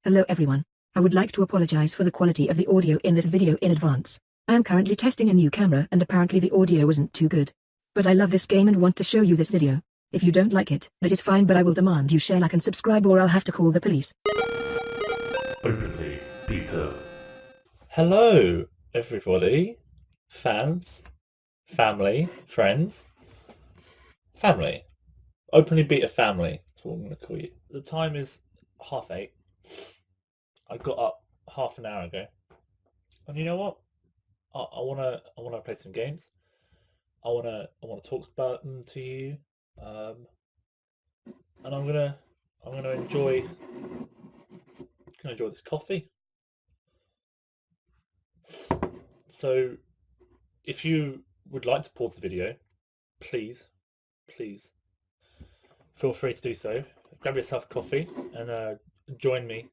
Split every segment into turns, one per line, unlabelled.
Hello everyone. I would like to apologize for the quality of the audio in this video in advance. I am currently testing a new camera and apparently the audio isn't too good. But I love this game and want to show you this video. If you don't like it, that is fine, but I will demand you share, like and subscribe, or I'll have to call the police.
Openly Peter.
Hello, everybody, fans, family, friends, family. Openly Beta family, that's what I'm going to call you. The time is 8:30. I got up half an hour ago, and you know what? I wanna play some games. I wanna talk about them to you, and I'm gonna enjoy this coffee. So, if you would like to pause the video, please feel free to do so. Grab yourself a coffee and join me,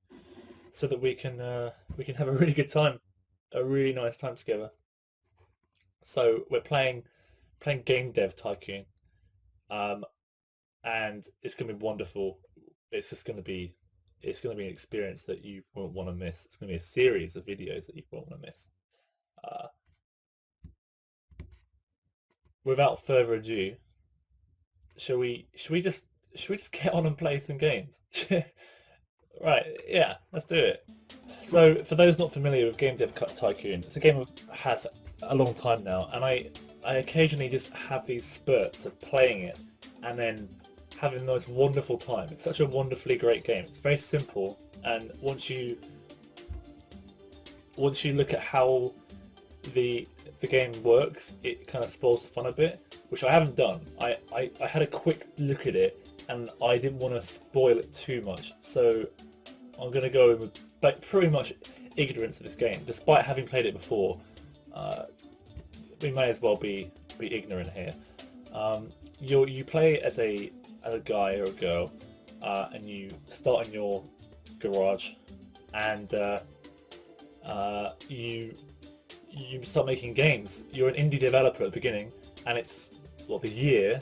so that we can have a really good time, a really nice time together. So we're playing Game Dev Tycoon, and it's gonna be wonderful. It's gonna be an experience that you won't want to miss. It's gonna be a series of videos that you won't want to miss. Without further ado, should we just get on and play some games? Right, yeah, let's do it. So, for those not familiar with Game Dev Tycoon, it's a game I've had a long time now, and I occasionally just have these spurts of playing it and then having the most wonderful time. It's such a wonderfully great game. It's very simple, and once you look at how the game works, it kind of spoils the fun a bit, which I haven't done. I had a quick look at it, and I didn't want to spoil it too much, so I'm going to go in with pretty much ignorance of this game. Despite having played it before, we may as well be ignorant here. You play as a guy or a girl, and you start in your garage, and you start making games. You're an indie developer at the beginning, and it's the year.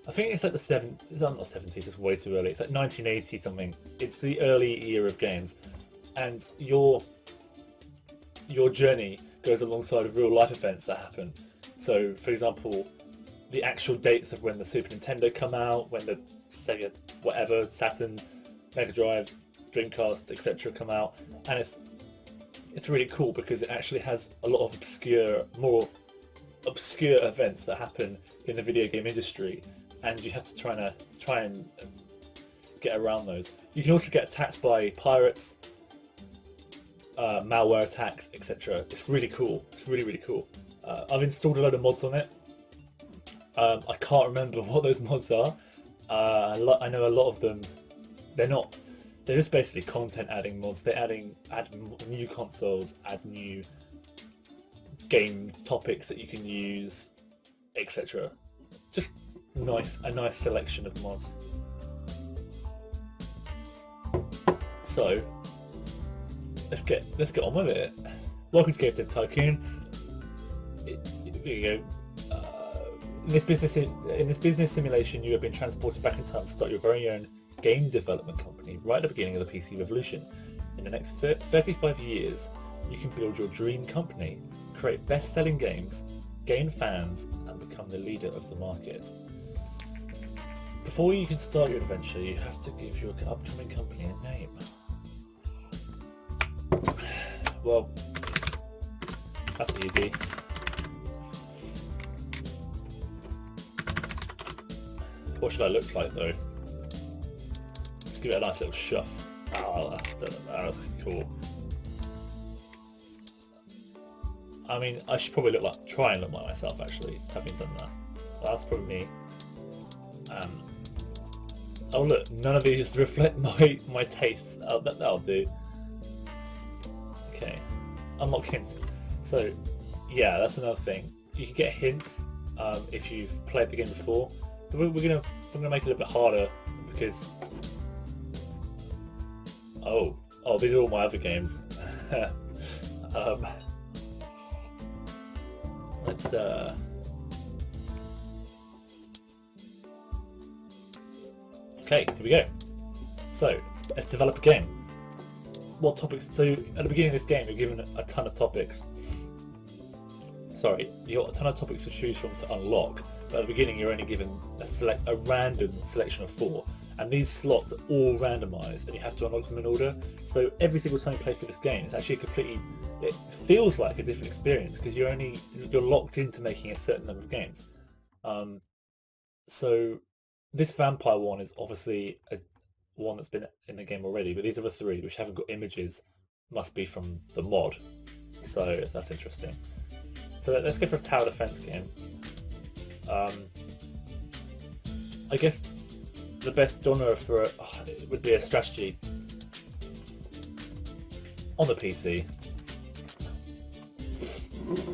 I think it's like it's not 70s, it's way too early. It's like 1980 something. It's the early era of games, and your journey goes alongside real life events that happen. So, for example, the actual dates of when the Super Nintendo come out, when the Sega, whatever, Saturn, Mega Drive, Dreamcast, etc. come out, and it's really cool because it actually has a lot of more obscure events that happen in the video game industry, and you have to try and get around those. You can also get attacked by pirates, malware attacks, etc. It's really cool. It's really cool. I've installed a load of mods on it. I can't remember what those mods are. I know a lot of them. They're just basically content adding mods. They add new consoles, add new game topics that you can use, etc. Just a nice selection of mods. So let's get on with it. Welcome to Game Dev Tycoon. Here you go. In this business simulation, you have been transported back in time to start your very own game development company right at the beginning of the PC revolution. In the next 35 years, you can build your dream company, create best-selling games, gain fans, and become the leader of the market. Before you can start your adventure, you have to give your upcoming company a name. Well, that's easy. What should I look like, though? Let's give it a nice little shuff. Oh, that's cool. I mean, I should probably try and look like myself, actually, having done that. Well, that's probably me. Oh look, none of these reflect my tastes. Oh, that'll do. Okay, unlock hints. So, yeah, that's another thing. You can get hints if you've played the game before. But we're gonna make it a little bit harder because oh, these are all my other games. Let's okay, here we go. So let's develop a game. what topics. So at the beginning of this game, you're given a ton of topics. Sorry, you got a ton of topics to choose from to unlock. But at the beginning, you're only given a random selection of 4, and these slots are all randomized, and you have to unlock them in order. So every single time you play through this game, it's actually it feels like a different experience because you're locked into making a certain number of games. So this vampire one is obviously one that's been in the game already, but these other 3 which haven't got images must be from the mod. So that's interesting. So let's go for a tower defense game. I guess the best genre for it would be a strategy on the PC.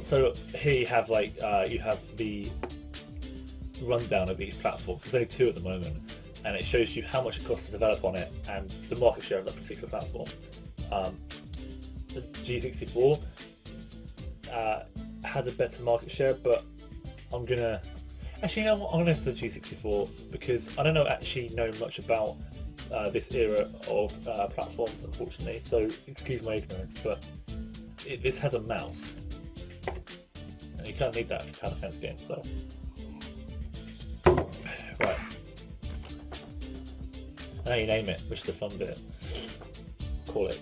So here you have you have the rundown of each platform. So there's only 2 at the moment, and it shows you how much it costs to develop on it and the market share of that particular platform. The G64 has a better market share, but I'm gonna go for the G64 because I don't actually know much about this era of platforms, unfortunately. So excuse my ignorance, but this has a mouse, and you kind of need that for tower defense games. So right, now you name it, which is the fun bit. Call it.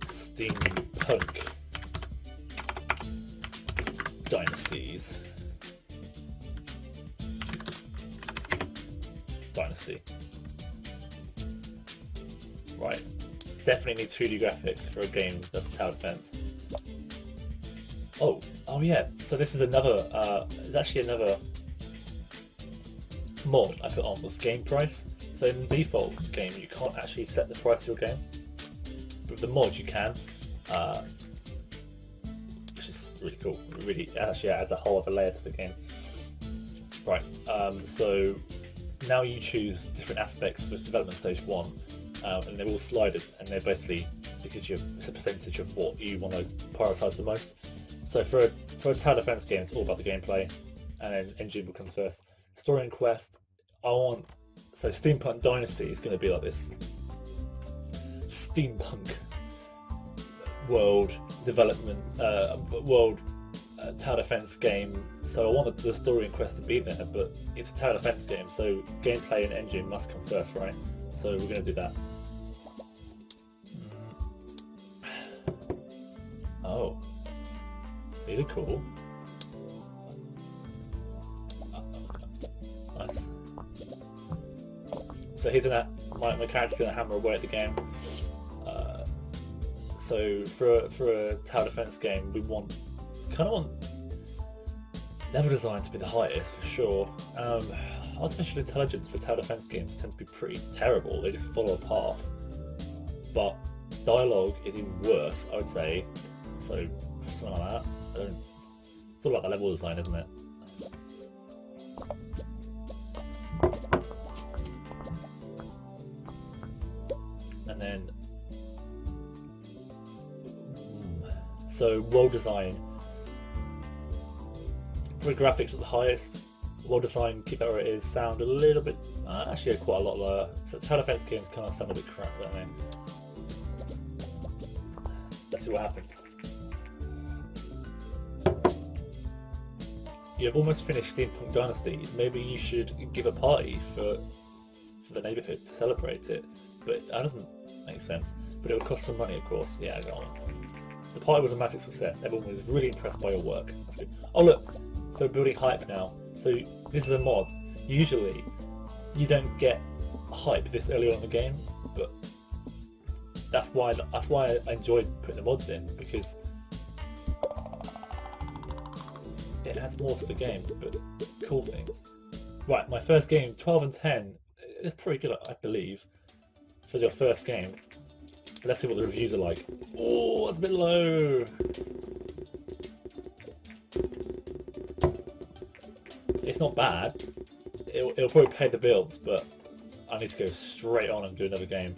Steampunk Dynasty. Right, definitely need 2D graphics for a game that's tower defense. Oh yeah. So this is another. It's actually another mod I put on was game price. So in the default game, you can't actually set the price of your game. With the mod you can, which is really cool. It really actually adds a whole other layer to the game. Right, so now you choose different aspects for development stage 1, and they're all sliders, and they're basically because it's a percentage of what you want to prioritise the most. So for a tower defense game, it's all about the gameplay, and then engine will come first. Story and quest, so Steampunk Dynasty is going to be like this steampunk world development, tower defense game. So I wanted the story and quest to be there, but it's a tower defense game, so gameplay and engine must come first, right? So we're going to do that. Oh, these are cool. Nice. So here's my character's going to hammer away at the game. So for a tower defense game, we want level design to be the highest for sure. Artificial intelligence for tower defense games tends to be pretty terrible. They just follow a path. But dialogue is even worse, I would say. So something like that. It's all about the level design, isn't it? And then so world design, for graphics at the highest, world design keep it where it is, sound a little bit, actually quite a lot lower. So tower defense games kind of sound a bit crap, don't they? Let's see what happens. You have almost finished Steampunk Dynasty. Maybe you should give a party for the neighbourhood to celebrate it, but that doesn't make sense. But it would cost some money, of course. Yeah, go on. The party was a massive success. Everyone was really impressed by your work. That's good. Oh look, so building hype now. So this is a mod. Usually, you don't get hype this early on in the game, but that's why I enjoyed putting the mods in, because it adds more to the game, but cool things. Right, my first game, 12 and 10. It's pretty good, I believe, for your first game. Let's see what the reviews are like. Oh, that's a bit low. It's not bad. It'll probably pay the bills, but I need to go straight on and do another game.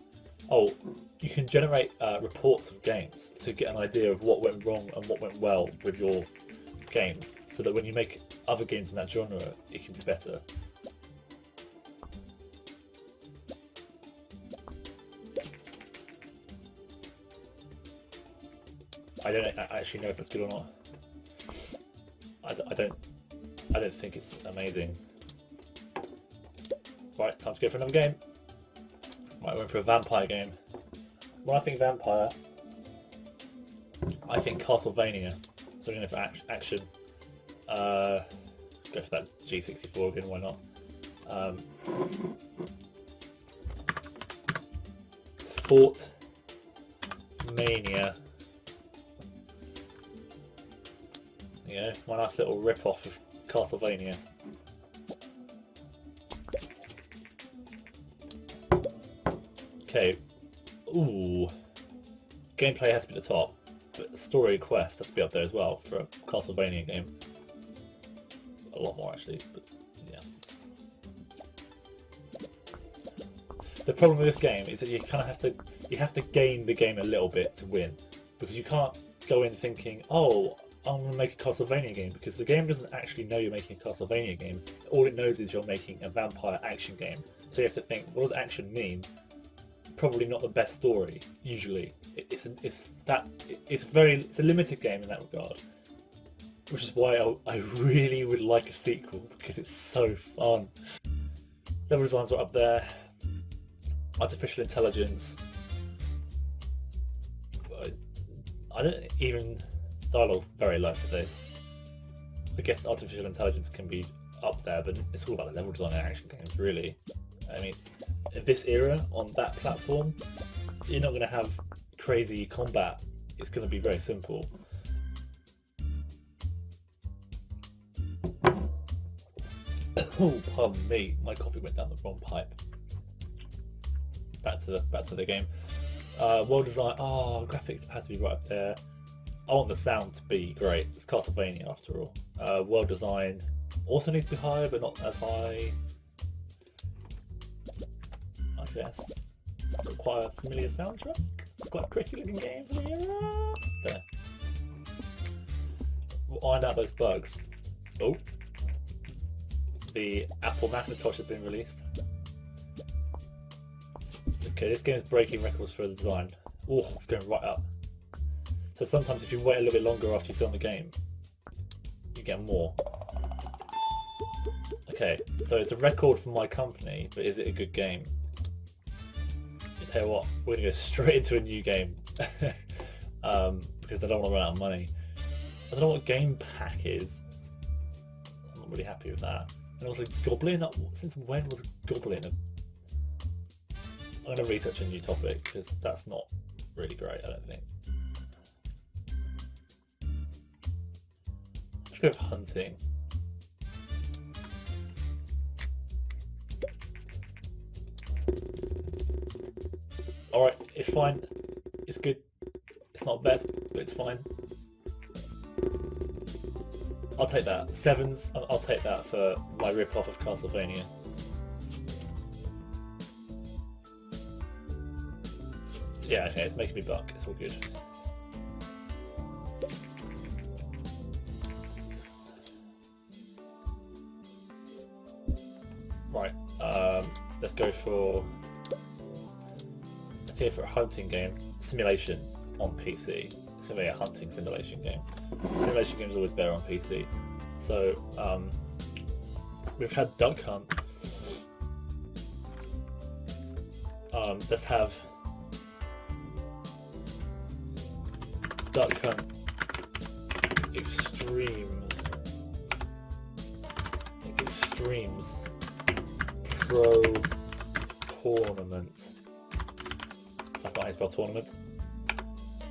Oh, you can generate reports of games to get an idea of what went wrong and what went well with your game, so that when you make other games in that genre, it can be better. I don't actually know if it's good or not. I don't think it's amazing. Right, time to go for another game. Right, we're in for a vampire game. When I think vampire, I think Castlevania. So we're going for action. Go for that G64 again, why not? Fort Mania. Yeah, one nice little rip-off of Castlevania. Okay. Ooh. Gameplay has to be at the top, but story quest has to be up there as well for a Castlevania game. A lot more actually, but yeah. The problem with this game is that you kind of have to game the game a little bit to win, because you can't go in thinking, oh, I'm going to make a Castlevania game, because the game doesn't actually know you're making a Castlevania game. All it knows is you're making a vampire action game. So you have to think, what does action mean? Probably not the best story, usually. It's a limited game in that regard. Which is why I really would like a sequel, because it's so fun. Level designs are up there. Artificial intelligence. I don't even... Dialogue very low for this. I guess artificial intelligence can be up there, but it's all about the level design in action games, really. I mean, in this era, on that platform, you're not going to have crazy combat. It's going to be very simple. Oh, pardon me, my coffee went down the wrong pipe. Back to the game. World design. Oh, graphics has to be right up there. I want the sound to be great. It's Castlevania after all. World design also needs to be higher, but not as high. I guess. It's got quite a familiar soundtrack. It's quite a pretty looking game for the era. There. We'll iron out those bugs. Oh. The Apple Macintosh has been released. Okay, this game is breaking records for the design. Oh, it's going right up. So sometimes if you wait a little bit longer after you've done the game, you get more. Okay, so it's a record from my company, but is it a good game? I tell you what, we're going to go straight into a new game. Because I don't want to run out of money. I don't know what game pack is. I'm not really happy with that. And also Goblin, since when was Goblin? I'm going to research a new topic, because that's not really great, I don't think. Let's go with hunting. Alright, it's fine. It's good. It's not best, but it's fine. I'll take that. Sevens, I'll take that for my rip-off of Castlevania. Yeah, okay, it's making me buck. It's all good. Right, let's go for a hunting game. Simulation on PC. It's going to be a hunting simulation game. Simulation games are always better on PC. So, we've had Duck Hunt. Let's have Duck Hunt Extremes Pro Tournament. That's not how you spell tournament.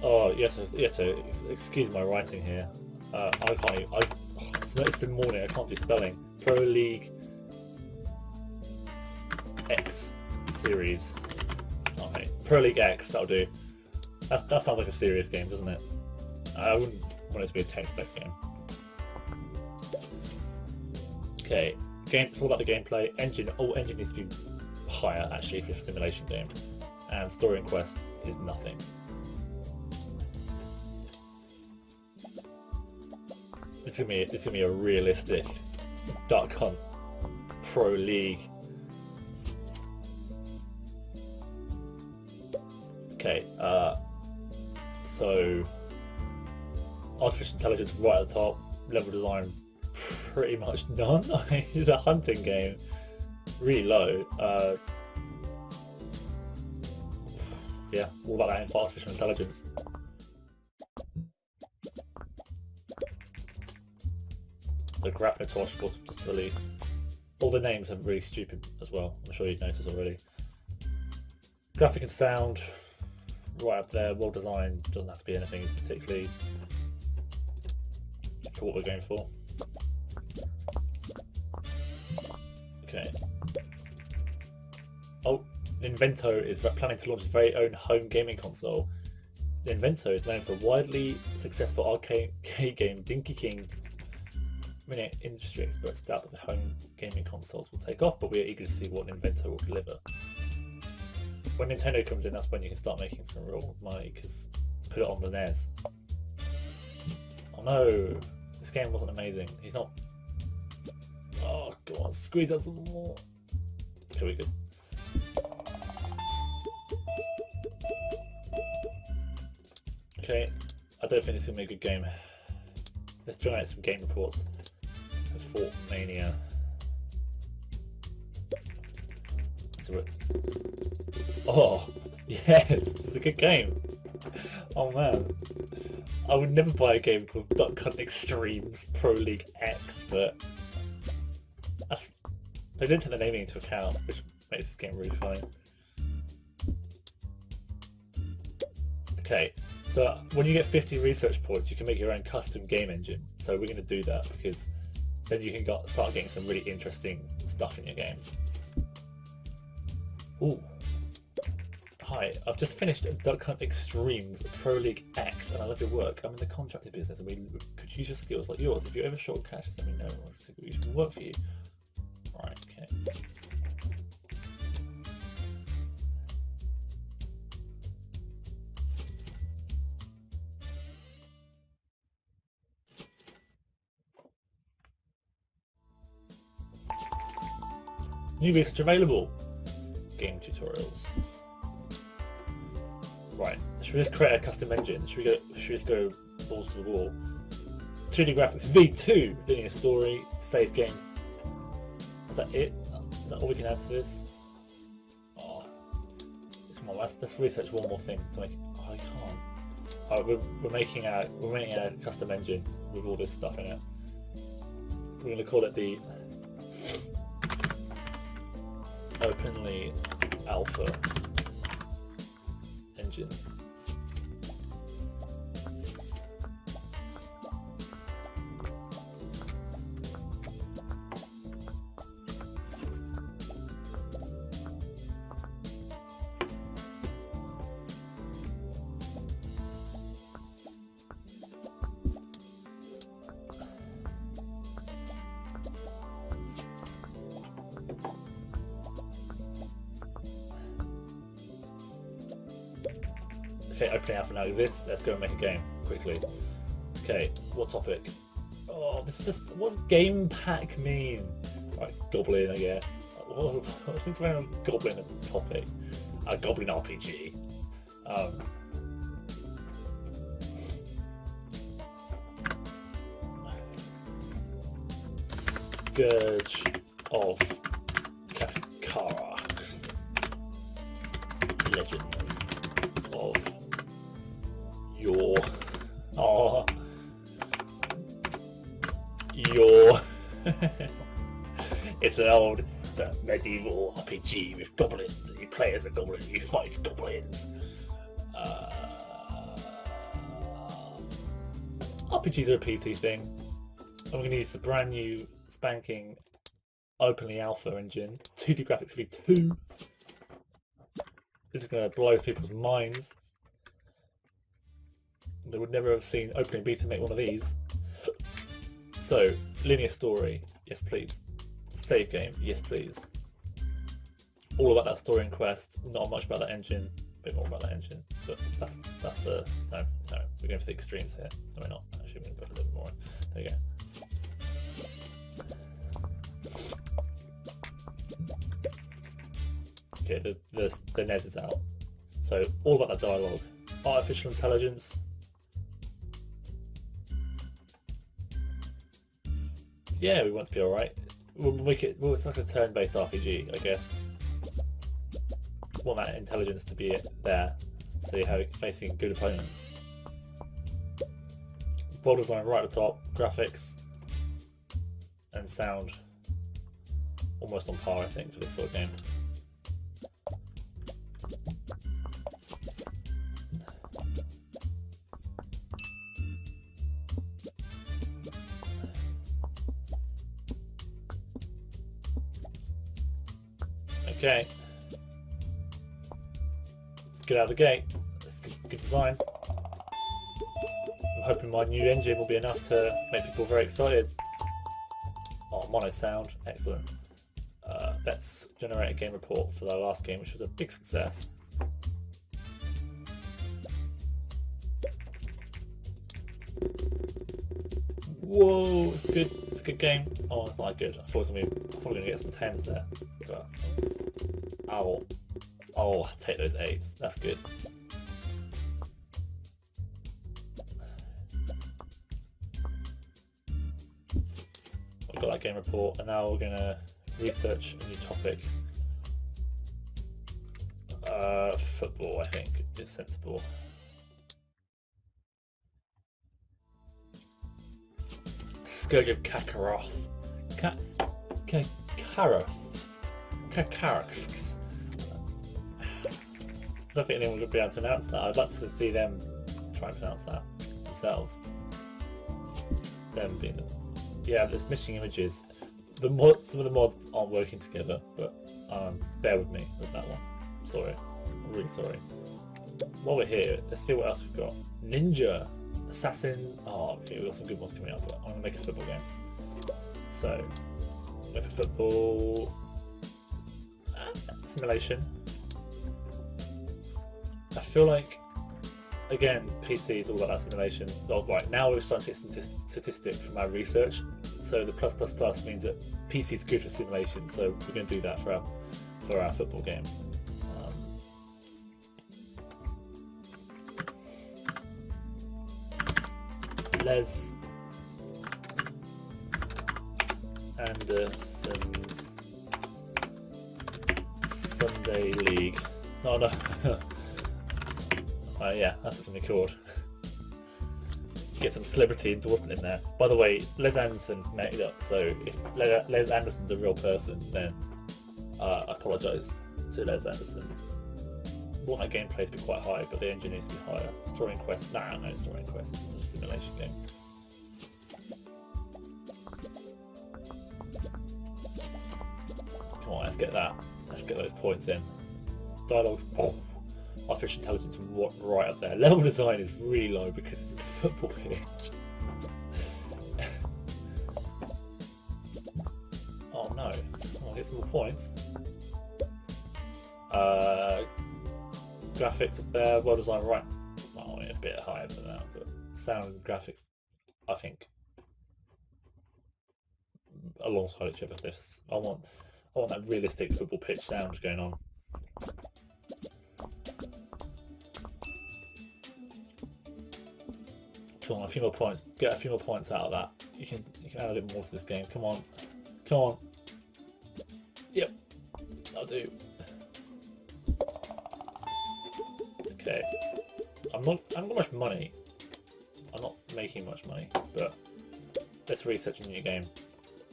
Oh, you have to excuse my writing here. I can't even, it's the morning, I can't do spelling. Pro League X Series. Okay, Pro League X, that'll do. That sounds like a serious game, doesn't it? I wouldn't want it to be a text-based game. Okay, it's all about the gameplay. Engine needs to be higher actually for a simulation game. And story and quest is nothing. This is gonna be a realistic Duck Hunt Pro League. Okay, so artificial intelligence right at the top, level design pretty much none. I mean, it's a hunting game, really low. Yeah, all about that artificial intelligence. The grappler torch was just released. All the names are really stupid as well. I'm sure you've noticed already. Graphic and sound, right up there. Well designed. Doesn't have to be anything particularly for what we're going for. Okay. Oh, Invento is planning to launch its very own home gaming console. The Invento is known for widely successful arcade game Dinky King. Many industry experts doubt that the home gaming consoles will take off, but we are eager to see what Invento will deliver. When Nintendo comes in, that's when you can start making some real money, because put it on the NES. Oh no, this game wasn't amazing. He's not... Oh, go on, squeeze out some more. Okay, we're good. Okay, I don't think this is going to be a good game. Let's generate some game reports for Fort Mania. So oh, yes, it's a good game. Oh man. I would never buy a game called Duck Hunt Extremes Pro League X, but they didn't take the naming into account, which makes this game really funny. Okay, so when you get 50 research points, you can make your own custom game engine. So we're going to do that, because then you can start getting some really interesting stuff in your games. Ooh. Hi, I've just finished Duck Hunt Extremes Pro League X, and I love your work. I'm in the contracting business, and we could use your skills like yours. If you're ever short cash, just let me know. I'll see what can work for you. Right, okay. New research available. Game tutorials. Right, should we just create a custom engine? Should we just go balls to the wall? 2D graphics V2, linear story, save game. Is that it? Is that all we can add to this? Oh, come on, let's research one more thing to make it. Oh, I can't. Alright, we're making a custom engine with all this stuff in it. We're going to call it the Openly Alpha engine. Okay, opening alpha now exists. Let's go and make a game quickly. Okay, what topic? Oh, this is just, what's game pack mean? Right, Goblin, I guess. Since when was Goblin a topic? A Goblin RPG. Scourge of Kakara. Legends of your it's a medieval RPG with goblins. You play as a goblin, you fight goblins. RPGs are a PC thing. I'm going to use the brand new spanking Openly Alpha engine, 2D graphics V2. This is going to blow people's minds. They would never have seen Opening Beta make one of these. So, linear story, yes please. Save game, yes please. All about that story and quest, not much about that engine, a bit more about that engine. But that's the, no, we're going for the extremes here. No, we're not. Actually, we're going to put a little bit more in. There you go. Okay, the NES is out. So all about the dialogue. Artificial intelligence. Yeah, we want to be alright. We'll make it. Well, it's like a turn-based RPG, I guess. Want that intelligence to be there, so you have facing good opponents. World design right at the top, graphics and sound almost on par, I think, for this sort of game. Okay. Let's get out of the gate. That's good design. I'm hoping my new engine will be enough to make people very excited. Oh, mono sound. Excellent. Let's generate a game report for the last game, which was a big success. Whoa, it's good. It's a good game. Oh, it's not good. I thought we were going to get some 10s there. But oh, take those 8s. That's good. We've got that game report, and now we're going to research a new topic. Football, I think, is sensible. Scourge of Kakarot. Kakarot. I don't think anyone would be able to pronounce that. I'd like to see them try and pronounce that themselves. Them being the... Yeah, there's missing images. Some of the mods aren't working together, but bear with me with that one. I'm sorry. I'm really sorry. While we're here, let's see what else we've got. Ninja, Assassin. Oh, okay, we've got some good ones coming up, but I'm going to make a football game. So, make a football simulation. I feel like, again, PC is all about that simulation. Oh, right, now we're starting to get some statistics from our research. So the +++ means that PC is good for simulation. So we're going to do that for our football game. Les Anderson's Sunday League. Oh no. Yeah, that's what something called. Get some celebrity endorsement in there. By the way, Les Anderson's made up, so if Les Anderson's a real person, then I apologise to Les Anderson. I want that gameplay to be quite high, but the engine needs to be higher. Story and quest, no Story and quest, this is a simulation game. Come on, let's get that. Let's get those points in. Dialogue's artificial intelligence right up there. Level design is really low because it's a football pitch. Oh no, I'll get some more points. Graphics up there, well designed right. Oh, yeah, a bit higher than that, but sound and graphics, I think, alongside each other. I want that realistic football pitch sound going on. Come on, a few more points. Get a few more points out of that. You can add a bit more to this game. Come on, come on. Yep, I'll do. Okay, I haven't got much money. I'm not making much money, but let's research a new game.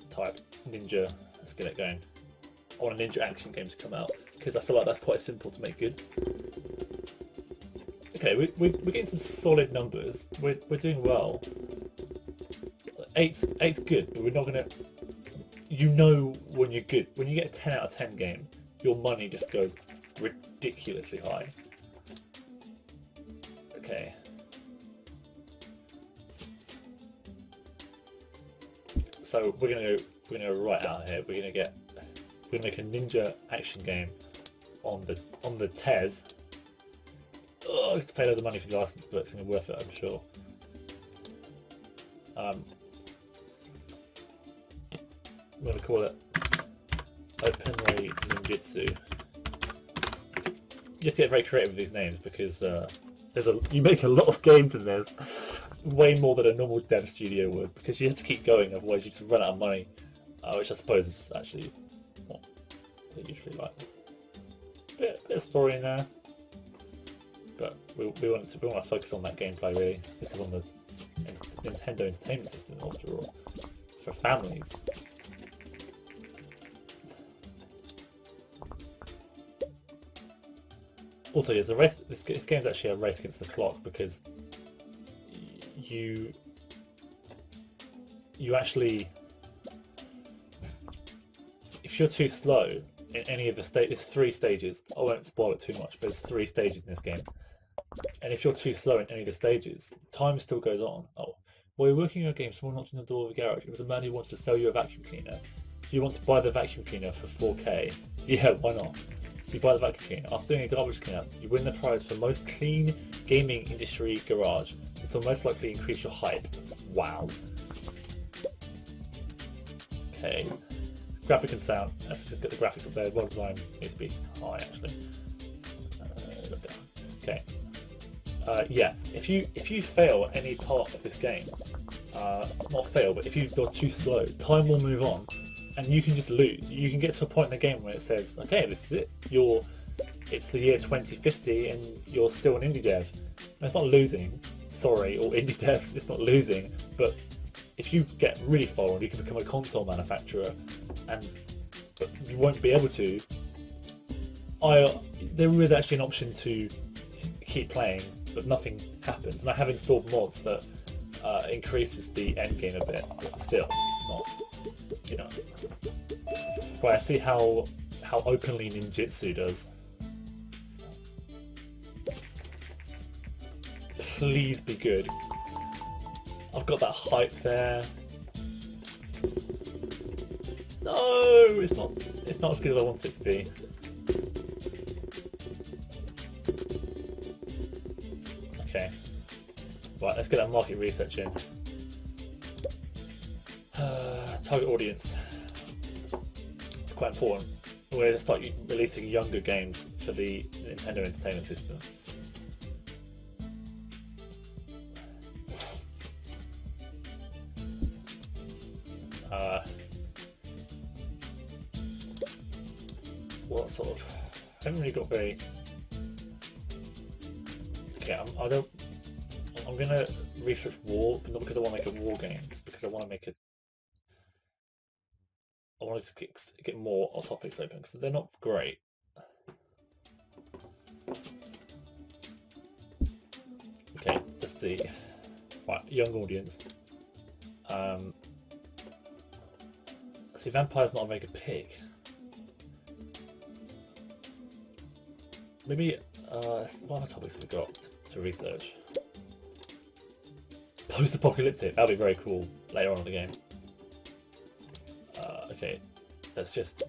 Type ninja. Let's get it going. I want a ninja action game to come out because I feel like that's quite simple to make good. Okay, we're getting some solid numbers. We're doing well. 8's good, but we're not gonna. You know when you're good. When you get a 10 out of 10 game, your money just goes ridiculously high. Okay. So we're gonna go right out here. We're gonna make a ninja action game on the TES. Oh, I have to pay loads of money for the license, but it's gonna be worth it, I'm sure. I'm gonna call it Openray Ninjutsu. you have to get very creative with these names because you make a lot of games in this, way more than a normal dev studio would, because you have to keep going, otherwise you just run out of money, which I suppose is actually what they usually like. Bit of story in there, but we want to focus on that gameplay really. This is on the Nintendo Entertainment System after all. It's for families. Also, yes, this game's actually a race against the clock because you actually, if you're too slow in any of the stages, it's 3 stages. I won't spoil it too much, but it's 3 stages in this game. And if you're too slow in any of the stages, time still goes on. Oh, well, you're working on a game, someone knocked on the door of a garage. It was a man who wanted to sell you a vacuum cleaner. Do you want to buy the vacuum cleaner for 4K? Yeah, why not? You buy the vacuum cleaner. After doing a garbage cleanup, you win the prize for most clean gaming industry garage. This will most likely increase your hype. Wow. Okay. Graphic and sound. Let's just get the graphics up there. Well design needs to be high actually. Okay. Yeah. If you fail any part of this game, not fail, but if you're too slow, time will move on. And you can just lose. You can get to a point in the game where it says, okay, this is it. It's the year 2050 and you're still an indie dev. And it's not losing, sorry, or indie devs, it's not losing, but if you get really far on, you can become a console manufacturer, but you won't be able to. There is actually an option to keep playing, but nothing happens. And I have installed mods that increases the end game a bit, but still, it's not. You know, right, I see how openly ninjutsu does. Please be good. I've got that hype there. No, it's not as good as I wanted it to be. Okay. Right, let's get that market research in. Target audience. It's quite important. We're going to start releasing younger games for the Nintendo Entertainment System. What sort of? I haven't really got very. Okay, I'm going to research war, but not because I want to make a war game, just because I want to make a. I want to get more topics open because they're not great. Okay, just the right, young audience. See, vampire's not a very good pick. Maybe what other topics have we got to research? Post-apocalyptic. That'd be very cool later on in the game. Okay, let's just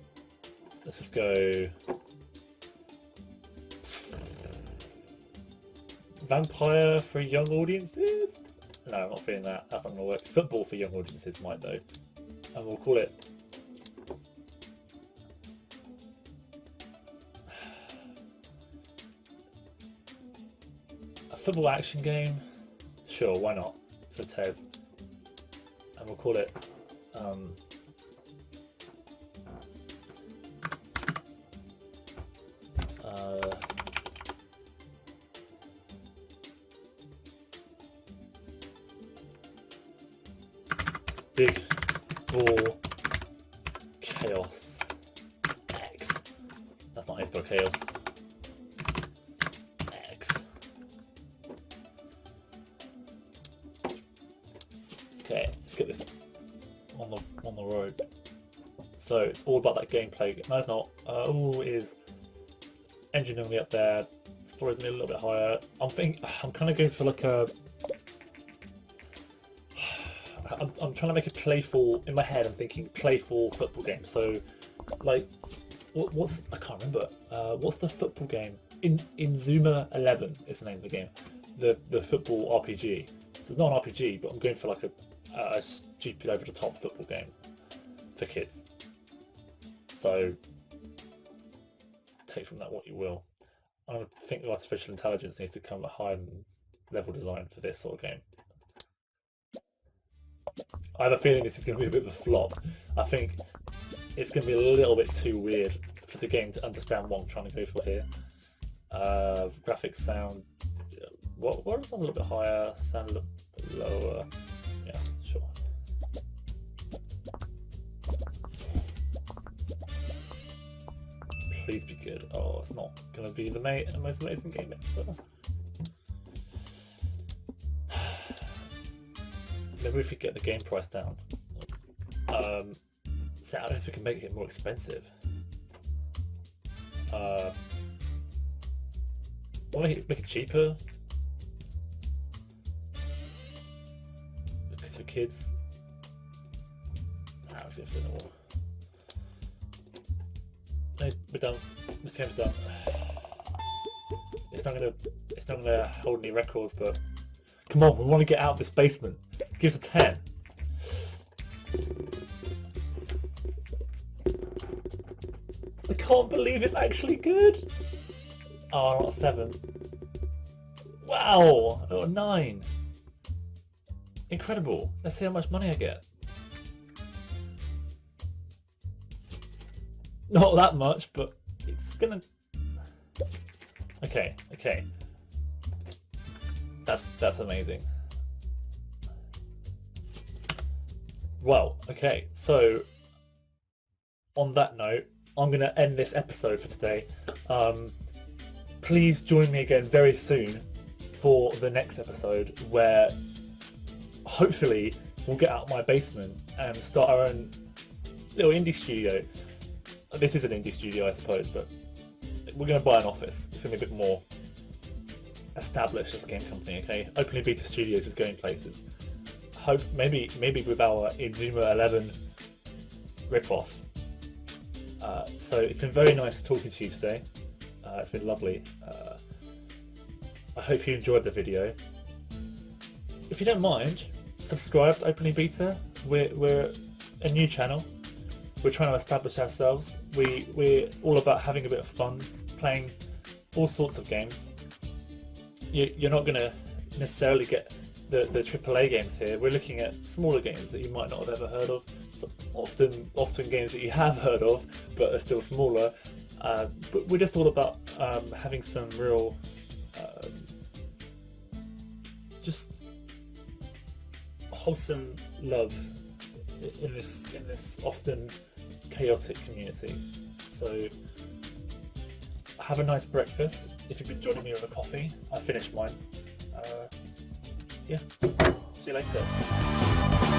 go vampire for young audiences. No, I'm not feeling that. That's not gonna work. Football for young audiences might though, and we'll call it. A football action game. Sure, why not? For Tez, and we'll call it. Big Ball Chaos X. That's not how you spell chaos. X. Okay, let's get this on the road. So it's all about that gameplay. No, it's not. It is. Engine only up there. Story's a little bit higher. I'm kind of going for like a. I'm trying to make a playful, in my head I'm thinking playful football game. So like what's I can't remember, what's the football game? Inzuma 11 is the name of the game. The football RPG. So it's not an RPG, but I'm going for like a stupid over the top football game for kids. So take from that what you will. I think artificial intelligence needs to come at high level design for this sort of game. I have a feeling this is going to be a bit of a flop. I think it's going to be a little bit too weird for the game to understand what I'm trying to go for here. Graphics, sound, what is sound a little bit higher, sound a little bit lower. Yeah, sure. Please be good. Oh, it's not going to be the most amazing game ever. Maybe if we get the game price down. So I guess we can make it more expensive. Want to make it cheaper? Because for kids. Nah, it's gonna no more. No, we're done. This game's done. It's not gonna hold any records, but come on, we want to get out of this basement. Give us a 10. I can't believe it's actually good. Oh, not a 7. Wow, I got a 9. Incredible. Let's see how much money I get. Not that much, but it's gonna... Okay. That's amazing. Well, okay, so on that note, I'm gonna end this episode for today. Please join me again very soon for the next episode, where hopefully we'll get out of my basement and start our own little indie studio. This is an indie studio, I suppose, but we're going to buy an office. It's going to be a bit more established as a game company, okay? Openly Beta Studios is going places. Hope maybe with our Inzuma 11 ripoff. So it's been very nice talking to you today. It's been lovely. I hope you enjoyed the video. If you don't mind, subscribe to Openly Beta. We're a new channel. We're trying to establish ourselves. We're all about having a bit of fun, playing all sorts of games. You're not going to necessarily get the AAA games here. We're looking at smaller games that you might not have ever heard of. So often games that you have heard of, but are still smaller. But we're just all about having some real, just wholesome love in this often chaotic community. So have a nice breakfast. If you've been joining me with a coffee, I finished mine. Yeah, see you later.